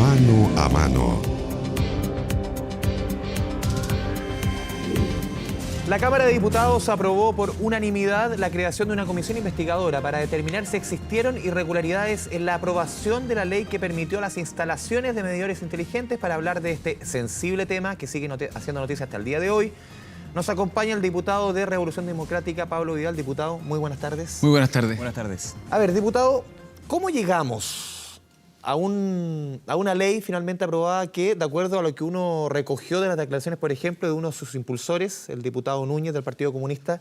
Mano a mano. La Cámara de Diputados aprobó por unanimidad la creación de una comisión investigadora para determinar si existieron irregularidades en la aprobación de la ley que permitió las instalaciones de medidores inteligentes. Para hablar de este sensible tema que sigue haciendo noticia hasta el día de hoy, nos acompaña el diputado de Revolución Democrática, Pablo Vidal. Diputado, muy buenas tardes. Muy buenas tardes. Buenas tardes. A ver, diputado, ¿cómo llegamos a una ley finalmente aprobada que, de acuerdo a lo que uno recogió de las declaraciones, por ejemplo, de uno de sus impulsores, el diputado Núñez del Partido Comunista,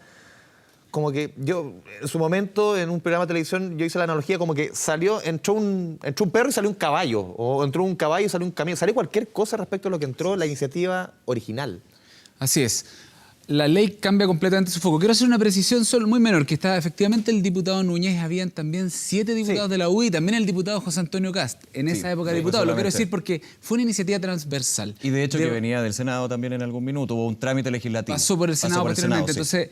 como que yo, en su momento, en un programa de televisión, yo hice la analogía como que entró un perro y salió un caballo, o entró un caballo y salió un camión, salió cualquier cosa respecto a lo que entró la iniciativa original? Así es. La ley cambia completamente su foco. Quiero hacer una precisión solo muy menor, que está efectivamente el diputado Núñez, habían también 7 diputados de la UDI y también el diputado José Antonio Cast, en esa época de diputado. Lo quiero decir porque fue una iniciativa transversal. Y de hecho que venía del Senado también en algún minuto, hubo un trámite legislativo. Pasó por el Senado posteriormente. Sí. Entonces,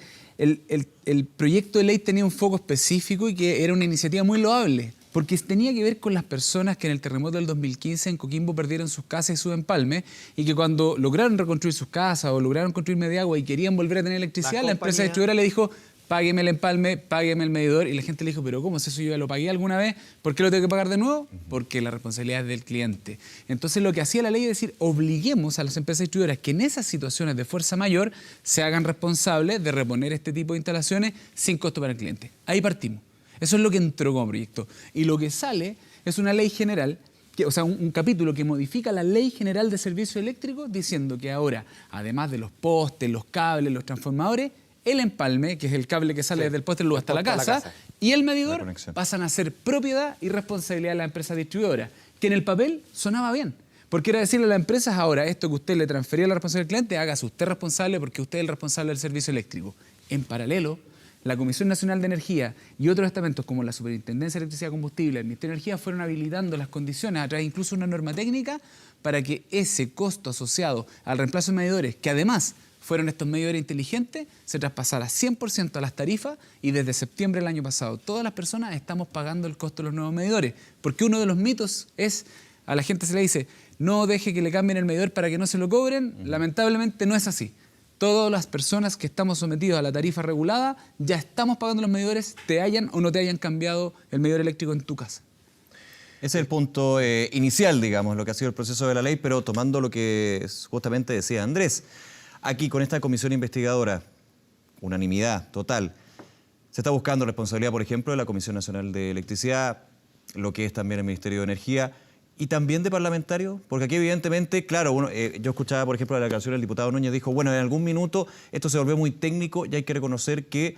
el proyecto de ley tenía un foco específico y que era una iniciativa muy loable, porque tenía que ver con las personas que en el terremoto del 2015 en Coquimbo perdieron sus casas y su empalme, y que cuando lograron reconstruir sus casas o lograron construir Mediagua y querían volver a tener electricidad, la empresa distribuidora le dijo: págueme el empalme, págueme el medidor. Y la gente le dijo: pero ¿cómo es eso? Yo ya lo pagué alguna vez, ¿por qué lo tengo que pagar de nuevo? Porque la responsabilidad es del cliente. Entonces lo que hacía la ley es decir: obliguemos a las empresas distribuidoras que en esas situaciones de fuerza mayor se hagan responsables de reponer este tipo de instalaciones sin costo para el cliente. Ahí partimos. Eso es lo que entró como proyecto. Y lo que sale es una ley general, o sea, un capítulo que modifica la Ley General de Servicios Eléctricos, diciendo que ahora, además de los postes, los cables, los transformadores, el empalme, que es el cable que sale desde el poste de luz hasta la casa, y el medidor pasan a ser propiedad y responsabilidad de la empresa distribuidora, que en el papel sonaba bien. Porque era decirle a las empresas: ahora, esto que usted le transfería la responsabilidad al cliente, hágase usted responsable porque usted es el responsable del servicio eléctrico. En paralelo, la Comisión Nacional de Energía y otros estamentos como la Superintendencia de Electricidad y Combustible, el Ministerio de Energía, fueron habilitando las condiciones a través incluso de una norma técnica para que ese costo asociado al reemplazo de medidores, que además fueron estos medidores inteligentes, se traspasara 100% a las tarifas, y desde septiembre del año pasado todas las personas estamos pagando el costo de los nuevos medidores. Porque uno de los mitos es, a la gente se le dice: no deje que le cambien el medidor para que no se lo cobren. Lamentablemente no es así. Todas las personas que estamos sometidos a la tarifa regulada ya estamos pagando los medidores, te hayan o no te hayan cambiado el medidor eléctrico en tu casa. Ese es el punto inicial, digamos, lo que ha sido el proceso de la ley, pero tomando lo que justamente decía Andrés. Aquí, con esta comisión investigadora, unanimidad total, se está buscando responsabilidad, por ejemplo, de la Comisión Nacional de Electricidad, lo que es también el Ministerio de Energía, y también de parlamentarios, porque aquí evidentemente, claro, yo escuchaba, por ejemplo, la declaración del diputado Núñez, dijo: bueno, en algún minuto esto se volvió muy técnico y hay que reconocer que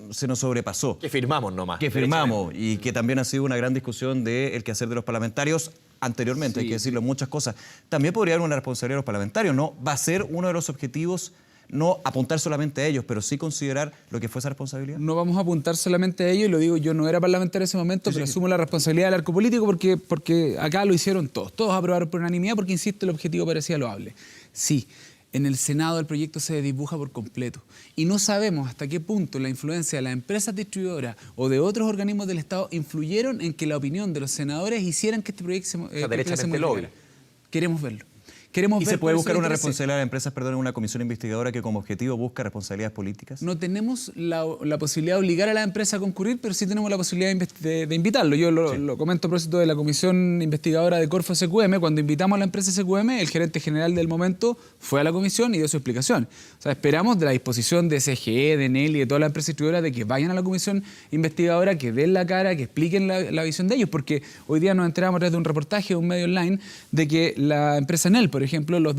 se nos sobrepasó. Que firmamos nomás. Que firmamos, y que también ha sido una gran discusión del quehacer de los parlamentarios anteriormente, hay que decirlo, muchas cosas. También podría haber una responsabilidad de los parlamentarios, ¿no? Va a ser uno de los objetivos no apuntar solamente a ellos, pero sí considerar lo que fue esa responsabilidad. No vamos a apuntar solamente a ellos, y lo digo, yo no era parlamentario en ese momento, pero asumo la responsabilidad del arco político porque acá lo hicieron todos. Todos aprobaron por unanimidad porque, insisto, el objetivo parecía loable. Sí, en el Senado el proyecto se desdibuja por completo y no sabemos hasta qué punto la influencia de las empresas distribuidoras o de otros organismos del Estado influyeron en que la opinión de los senadores hicieran que este proyecto se modificara. Queremos verlo. ¿Y se puede buscar una responsabilidad de empresas, en una comisión investigadora que como objetivo busca responsabilidades políticas? No tenemos la posibilidad de obligar a la empresa a concurrir, pero sí tenemos la posibilidad de invitarlo. Yo lo comento a propósito de la comisión investigadora de Corfo SQM. Cuando invitamos a la empresa SQM, el gerente general del momento fue a la comisión y dio su explicación. O sea, esperamos de la disposición de SGE, de Enel y de toda la empresa distribuidora de que vayan a la comisión investigadora, que den la cara, que expliquen la visión de ellos, porque hoy día nos enteramos a través de un reportaje de un medio online de que la empresa Enel, por ejemplo, los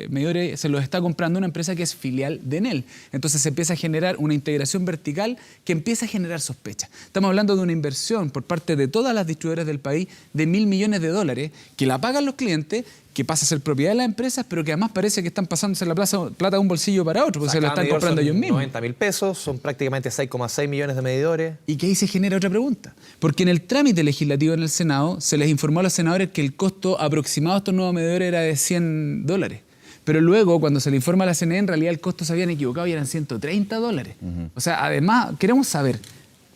medidores se los está comprando una empresa que es filial de Enel. Entonces se empieza a generar una integración vertical que empieza a generar sospechas. Estamos hablando de una inversión por parte de todas las distribuidoras del país de $1.000 millones que la pagan los clientes, que pasa a ser propiedad de las empresas, pero que además parece que están pasándose la plata de un bolsillo para otro, porque se la están comprando ellos mismos. 90.000 pesos, son prácticamente 6,6 millones de medidores. Y que ahí se genera otra pregunta. Porque en el trámite legislativo en el Senado se les informó a los senadores que el costo aproximado de estos nuevos medidores era de $100. Pero luego, cuando se le informa a la CNE, en realidad el costo se habían equivocado y eran $130. O sea, además, queremos saber,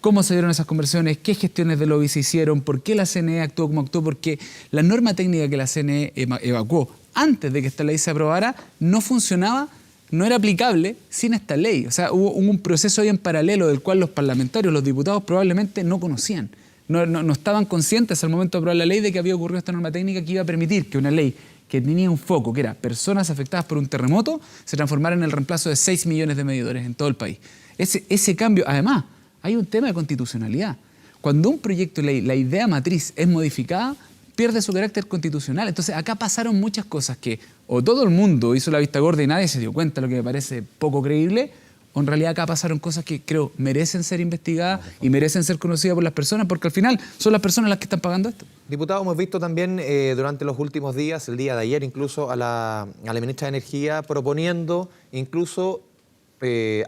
cómo se dieron esas conversiones, qué gestiones de lobby se hicieron, por qué la CNE actuó como actuó, porque la norma técnica que la CNE evacuó antes de que esta ley se aprobara no funcionaba, no era aplicable sin esta ley. O sea, hubo un proceso ahí en paralelo del cual los parlamentarios, los diputados probablemente no conocían. No estaban conscientes al momento de aprobar la ley de que había ocurrido esta norma técnica que iba a permitir que una ley que tenía un foco, que era personas afectadas por un terremoto, se transformara en el reemplazo de 6 millones de medidores en todo el país. Ese cambio, además, hay un tema de constitucionalidad. Cuando un proyecto de ley, la idea matriz es modificada, pierde su carácter constitucional. Entonces acá pasaron muchas cosas que o todo el mundo hizo la vista gorda y nadie se dio cuenta, lo que me parece poco creíble, o en realidad acá pasaron cosas que creo merecen ser investigadas y merecen ser conocidas por las personas, porque al final son las personas las que están pagando esto. Diputado, hemos visto también durante los últimos días, el día de ayer incluso, a la ministra de Energía proponiendo incluso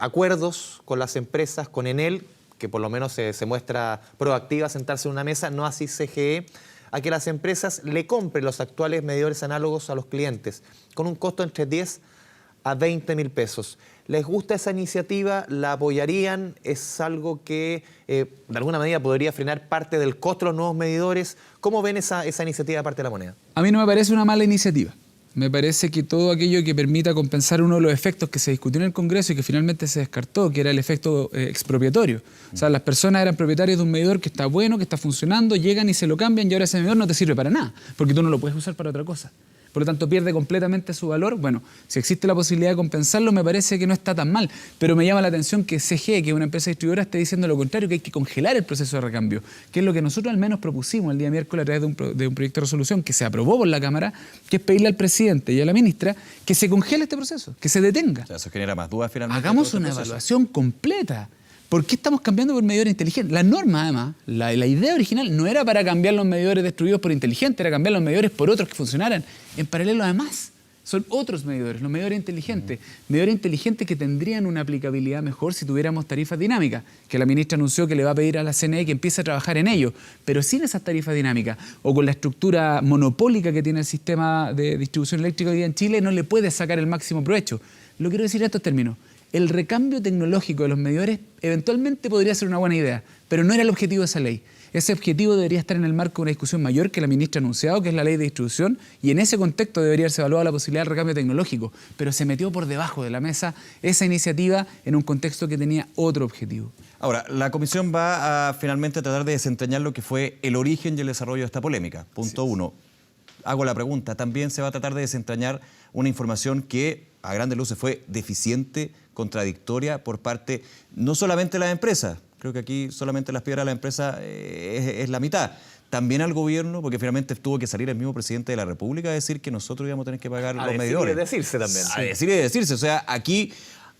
acuerdos con las empresas, con Enel, que por lo menos se muestra proactiva a sentarse en una mesa, no así CGE, a que las empresas le compren los actuales medidores análogos a los clientes, con un costo entre 10 a 20 mil pesos. ¿Les gusta esa iniciativa? ¿La apoyarían? ¿Es algo que de alguna medida podría frenar parte del costo de los nuevos medidores? ¿Cómo ven esa iniciativa de parte de la moneda? A mí no me parece una mala iniciativa. Me parece que todo aquello que permita compensar uno de los efectos que se discutió en el Congreso y que finalmente se descartó, que era el efecto expropiatorio. O sea, las personas eran propietarios de un medidor que está bueno, que está funcionando, llegan y se lo cambian y ahora ese medidor no te sirve para nada, porque tú no lo puedes usar para otra cosa. Por lo tanto, pierde completamente su valor. Bueno, si existe la posibilidad de compensarlo, me parece que no está tan mal. Pero me llama la atención que CGE, que es una empresa distribuidora, esté diciendo lo contrario, que hay que congelar el proceso de recambio, que es lo que nosotros al menos propusimos el día miércoles a través de un proyecto de resolución que se aprobó por la Cámara, que es pedirle al presidente y a la ministra que se congele este proceso, que se detenga. O sea, eso genera más dudas finalmente. Hagamos una evaluación completa. ¿Por qué estamos cambiando por medidores inteligentes? La norma, además, la idea original no era para cambiar los medidores destruidos por inteligentes, era cambiar los medidores por otros que funcionaran. En paralelo, además, son otros medidores, los medidores inteligentes. Medidores inteligentes que tendrían una aplicabilidad mejor si tuviéramos tarifas dinámicas, que la ministra anunció que le va a pedir a la CNE que empiece a trabajar en ello. Pero sin esas tarifas dinámicas o con la estructura monopólica que tiene el sistema de distribución eléctrica hoy día en Chile, no le puede sacar el máximo provecho. Lo quiero decir en estos términos. El recambio tecnológico de los medidores eventualmente podría ser una buena idea, pero no era el objetivo de esa ley. Ese objetivo debería estar en el marco de una discusión mayor que la ministra ha anunciado, que es la ley de distribución, y en ese contexto debería haberse evaluado la posibilidad del recambio tecnológico, pero se metió por debajo de la mesa esa iniciativa en un contexto que tenía otro objetivo. Ahora, la comisión va a finalmente tratar de desentrañar lo que fue el origen y el desarrollo de esta polémica. Punto uno. Hago la pregunta, ¿también se va a tratar de desentrañar una información que a grandes luces fue deficiente, contradictoria por parte no solamente de las empresas? Creo que aquí solamente las piedras de la empresa es la mitad. También al gobierno, porque finalmente tuvo que salir el mismo presidente de la República a decir que nosotros íbamos a tener que pagar los medidores. A decirse también. A decir y decirse. O sea, aquí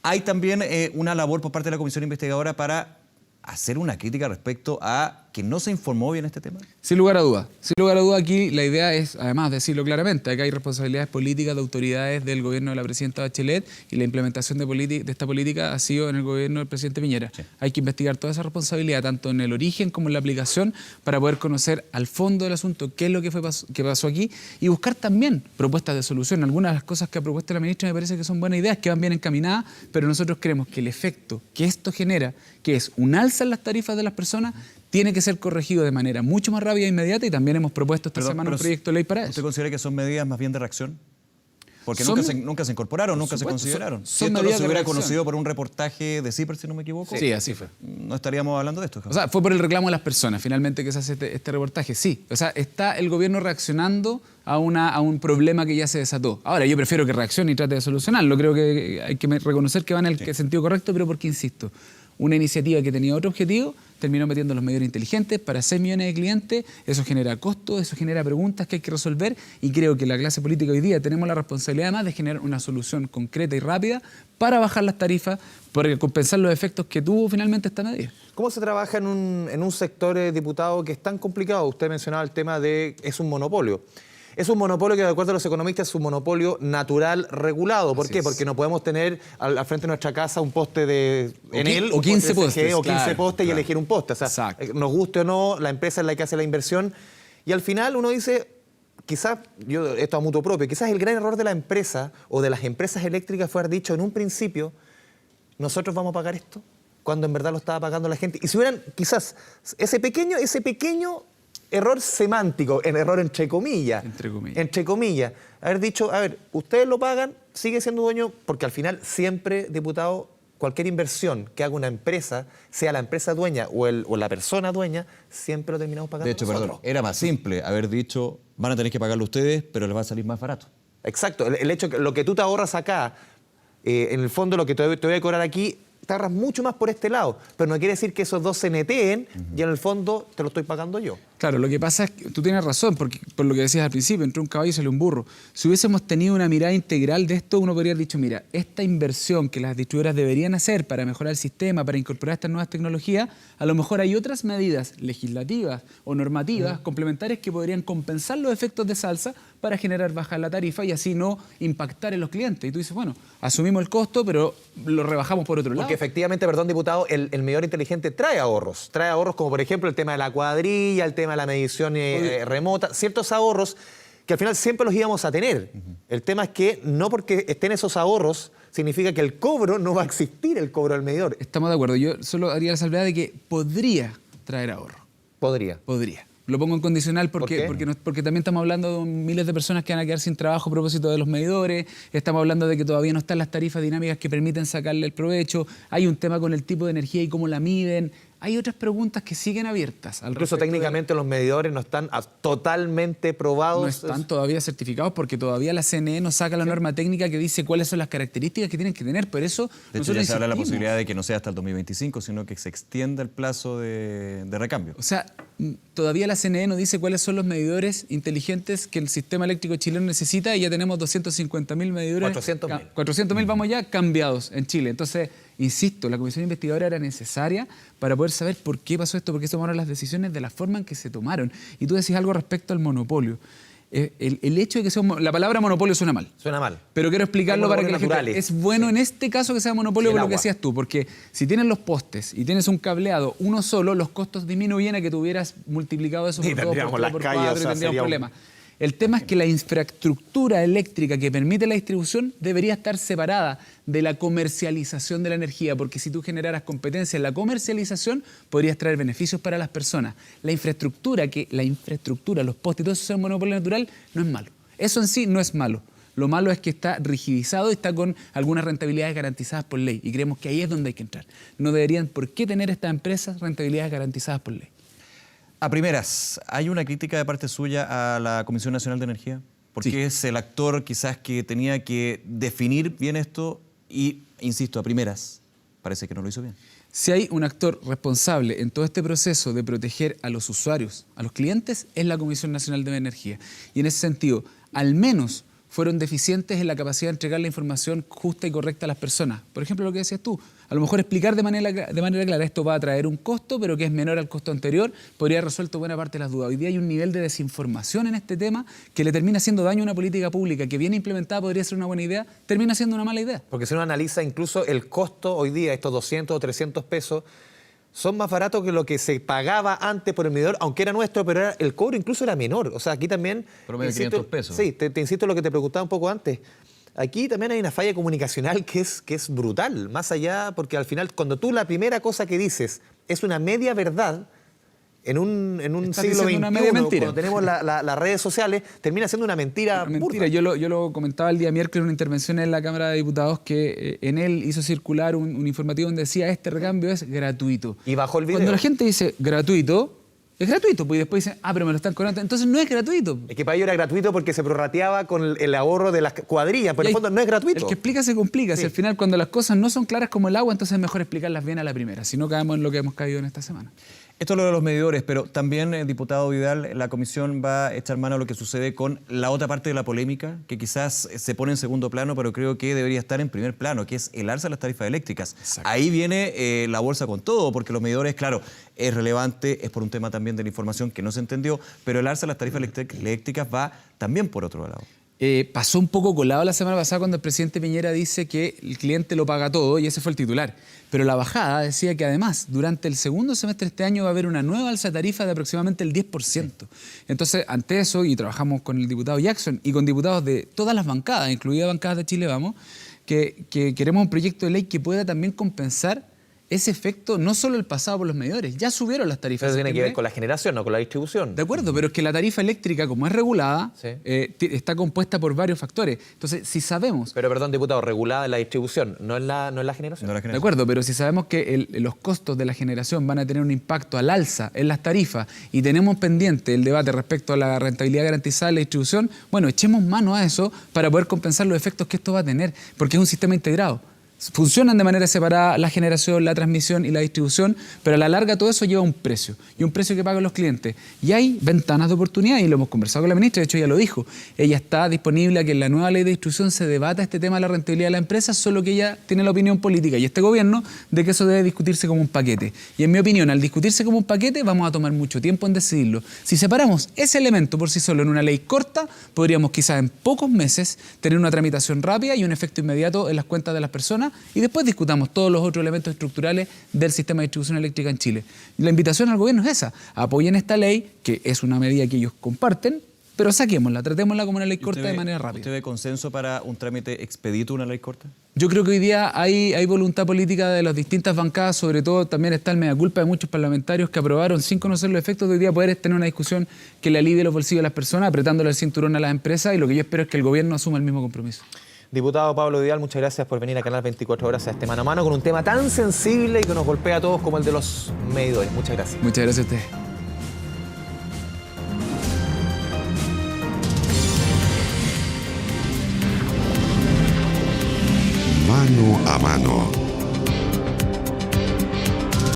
hay también una labor por parte de la Comisión Investigadora para hacer una crítica respecto a que no se informó bien este tema. Sin lugar a dudas. Sin lugar a dudas, aquí la idea es, además, decirlo claramente, acá hay responsabilidades políticas de autoridades del gobierno de la presidenta Bachelet y la implementación de esta política ha sido en el gobierno del presidente Piñera. Sí. Hay que investigar toda esa responsabilidad, tanto en el origen como en la aplicación, para poder conocer al fondo del asunto qué es lo que pasó aquí y buscar también propuestas de solución. Algunas de las cosas que ha propuesto la ministra me parece que son buenas ideas, que van bien encaminadas, pero nosotros creemos que el efecto que esto genera, que es un alza en las tarifas de las personas, tiene que ser corregido de manera mucho más rápida e inmediata y también hemos propuesto esta semana un proyecto de ley para eso. ¿Usted considera que son medidas más bien de reacción? Porque nunca se incorporaron, nunca se consideraron. Si esto no se hubiera conocido por un reportaje de CIPER, si no me equivoco. Sí, así fue. No estaríamos hablando de esto. O sea, fue por el reclamo de las personas, finalmente, que se hace este reportaje. Sí, o sea, está el gobierno reaccionando a un problema que ya se desató. Ahora, yo prefiero que reaccione y trate de solucionarlo. Creo que hay que reconocer que va en el sentido correcto, pero porque, insisto, una iniciativa que tenía otro objetivo terminó metiendo los medidores inteligentes para 6 millones de clientes. Eso genera costos, eso genera preguntas que hay que resolver y creo que la clase política hoy día tenemos la responsabilidad además de generar una solución concreta y rápida para bajar las tarifas, para compensar los efectos que tuvo finalmente esta medida. ¿Cómo se trabaja en un sector, diputado, que es tan complicado? Usted mencionaba el tema de es un monopolio. Es un monopolio que, de acuerdo a los economistas, es un monopolio natural regulado. ¿Por qué? Porque no podemos tener al frente de nuestra casa un poste de Enel o 15 postes, o 15 postes y elegir un poste. O sea, nos guste o no, la empresa es la que hace la inversión. Y al final uno dice, quizás, esto a mutuo propio, quizás el gran error de la empresa o de las empresas eléctricas fue haber dicho en un principio, ¿nosotros vamos a pagar esto? cuando en verdad lo estaba pagando la gente. Y si hubieran quizás ese pequeño error semántico, en error entre comillas. Entre comillas. Haber dicho, a ver, ustedes lo pagan, sigue siendo dueño, porque al final siempre, diputado, cualquier inversión que haga una empresa, sea la empresa dueña o la persona dueña, siempre lo terminamos pagando De hecho, nosotros. perdón, era más simple haber dicho, van a tener que pagarlo ustedes, pero les va a salir más barato. Exacto. El hecho que lo que tú te ahorras acá, en el fondo lo que te voy a cobrar aquí, te ahorras mucho más por este lado. Pero no quiere decir que esos dos se neteen y en el fondo te lo estoy pagando yo. Claro, lo que pasa es que tú tienes razón, porque por lo que decías al principio, entró un caballo y salió un burro. Si hubiésemos tenido una mirada integral de esto, uno podría haber dicho, mira, esta inversión que las distribuidoras deberían hacer para mejorar el sistema, para incorporar estas nuevas tecnologías, a lo mejor hay otras medidas legislativas o normativas complementarias que podrían compensar los efectos de salsa para generar bajar la tarifa y así no impactar en los clientes. Y tú dices, bueno, asumimos el costo, pero lo rebajamos por otro lado. Porque efectivamente, perdón, diputado, el medidor inteligente trae ahorros. Trae ahorros como, por ejemplo, el tema de la cuadrilla, el tema de la medición remota, ciertos ahorros que al final siempre los íbamos a tener. El tema es que no porque estén esos ahorros significa que el cobro no va a existir, el cobro del medidor. Estamos de acuerdo. Yo solo haría la salvedad de que podría traer ahorro. Podría. Podría. Lo pongo en condicional porque, ¿Por qué? porque también estamos hablando de miles de personas que van a quedar sin trabajo a propósito de los medidores. Estamos hablando de que todavía no están las tarifas dinámicas que permiten sacarle el provecho. Hay un tema con el tipo de energía y cómo la miden. Hay otras preguntas que siguen abiertas. Incluso técnicamente los medidores no están totalmente probados. No están todavía certificados porque todavía la CNE no saca la norma técnica que dice cuáles son las características que tienen que tener. Por eso De hecho, nosotros ya se habla de la insistimos. posibilidad de que no sea hasta el 2025, sino que se extienda el plazo de recambio. O sea, todavía la CNE no dice cuáles son los medidores inteligentes que el sistema eléctrico chileno necesita y ya tenemos 250.000 medidores. 400.000. 400.000 vamos ya cambiados en Chile. Entonces, insisto, la comisión investigadora era necesaria para poder saber por qué pasó esto, por qué se tomaron las decisiones de la forma en que se tomaron. Y tú decís algo respecto al monopolio. El hecho de que sea la palabra monopolio suena mal. Suena mal. Pero quiero explicarlo para que la gente... naturales. Es bueno en este caso que sea monopolio Sí, por el lo que agua. decías tú, porque si tienes los postes y tienes un cableado uno solo, los costos disminuyen a que tuvieras multiplicado eso Y por 2, tendríamos por 3, las por calles, 4 o sea, y tendríamos sería un- problemas. El tema es que la infraestructura eléctrica que permite la distribución debería estar separada de la comercialización de la energía, porque si tú generaras competencia en la comercialización, podrías traer beneficios para las personas. La infraestructura, los postes y todo eso sea un monopolio natural, no es malo. Eso en sí no es malo. Lo malo es que está rigidizado y está con algunas rentabilidades garantizadas por ley. Y creemos que ahí es donde hay que entrar. No deberían por qué tener estas empresas rentabilidades garantizadas por ley. A primeras, ¿hay una crítica de parte suya a la Comisión Nacional de Energía? Porque Sí. es el actor quizás que tenía que definir bien esto y, insisto, a primeras, parece que no lo hizo bien. Si hay un actor responsable en todo este proceso de proteger a los usuarios, a los clientes, es la Comisión Nacional de Energía. Y en ese sentido, al menos fueron deficientes en la capacidad de entregar la información justa y correcta a las personas. Por ejemplo, lo que decías tú, a lo mejor explicar de manera clara, esto va a traer un costo, pero que es menor al costo anterior, podría haber resuelto buena parte de las dudas. Hoy día hay un nivel de desinformación en este tema que le termina haciendo daño a una política pública que bien implementada podría ser una buena idea, termina siendo una mala idea. Porque si uno analiza incluso el costo hoy día, estos 200 o 300 pesos, son más baratos que lo que se pagaba antes por el medidor, aunque era nuestro, pero el cobro incluso era menor. O sea, aquí también... Promedio de 500 pesos. Sí, te insisto en lo que te preguntaba un poco antes. Aquí también hay una falla comunicacional que es brutal, más allá, porque al final, cuando tú la primera cosa que dices es una media verdad, en un Estás siglo diciendo XXI, una media mentira. cuando tenemos las redes sociales, termina siendo una mentira Mentira, burda. yo lo comentaba el día miércoles en una intervención en la Cámara de Diputados que en él hizo circular un informativo donde decía este recambio es gratuito. Y bajó el video. Cuando la gente dice gratuito, es gratuito, pues y después dicen, pero me lo están cobrando. Entonces no es gratuito. Es que para ellos era gratuito porque se prorrateaba con el ahorro de las cuadrillas, pero Y en el fondo no es gratuito. El que explica se complica. Sí. Si al final cuando las cosas no son claras como el agua, entonces es mejor explicarlas bien a la primera. Si no caemos en lo que hemos caído en esta semana. Esto es lo de los medidores, pero también, diputado Vidal, la comisión va a echar mano a lo que sucede con la otra parte de la polémica, que quizás se pone en segundo plano, pero creo que debería estar en primer plano, que es el alza de las tarifas eléctricas. Exacto. Ahí viene la bolsa con todo, porque los medidores, claro, es relevante, es por un tema también de la información que no se entendió, pero el alza de las tarifas eléctricas va también por otro lado. Pasó un poco colado la semana pasada cuando el presidente Piñera dice que el cliente lo paga todo y ese fue el titular. Pero la bajada decía que además durante el segundo semestre de este año va a haber una nueva alza de tarifa de aproximadamente el 10%. Entonces, ante eso, y trabajamos con el diputado Jackson y con diputados de todas las bancadas, incluidas bancadas de Chile Vamos, que queremos un proyecto de ley que pueda también compensar ese efecto no solo el pasado por los medidores, ya subieron las tarifas. Eso tiene que ver con la generación, no con la distribución. De acuerdo, pero es que la tarifa eléctrica, como es regulada, Sí. está compuesta por varios factores. Entonces, si sabemos... Pero perdón, diputado, regulada en la distribución, no en la generación. No la De generación. acuerdo, pero si sabemos que los costos de la generación van a tener un impacto al alza en las tarifas y tenemos pendiente el debate respecto a la rentabilidad garantizada de la distribución, bueno, echemos mano a eso para poder compensar los efectos que esto va a tener, porque es un sistema integrado. Funcionan de manera separada la generación, la transmisión y la distribución, pero a la larga todo eso lleva un precio, y un precio que pagan los clientes. Y hay ventanas de oportunidad, y lo hemos conversado con la ministra, de hecho ella lo dijo. Ella está disponible a que en la nueva ley de distribución se debata este tema de la rentabilidad de la empresa, solo que ella tiene la opinión política y este gobierno de que eso debe discutirse como un paquete. Y en mi opinión, al discutirse como un paquete, vamos a tomar mucho tiempo en decidirlo. Si separamos ese elemento por sí solo en una ley corta, podríamos quizás en pocos meses tener una tramitación rápida y un efecto inmediato en las cuentas de las personas, y después discutamos todos los otros elementos estructurales del sistema de distribución eléctrica en Chile. Y la invitación al gobierno es esa: apoyen esta ley, que es una medida que ellos comparten, pero saquémosla, tratémosla como una ley corta de manera rápida. ¿Usted ve consenso para un trámite expedito, una ley corta? Yo creo que hoy día hay voluntad política de las distintas bancadas, sobre todo también está el mea culpa de muchos parlamentarios que aprobaron sin conocer los efectos de hoy día poder tener una discusión que le alivie los bolsillos a las personas, apretándole el cinturón a las empresas, y lo que yo espero es que el gobierno asuma el mismo compromiso. Diputado Pablo Vidal, muchas gracias por venir a Canal 24 Horas a este mano a mano con un tema tan sensible y que nos golpea a todos como el de los medidores. Muchas gracias. Muchas gracias a ustedes.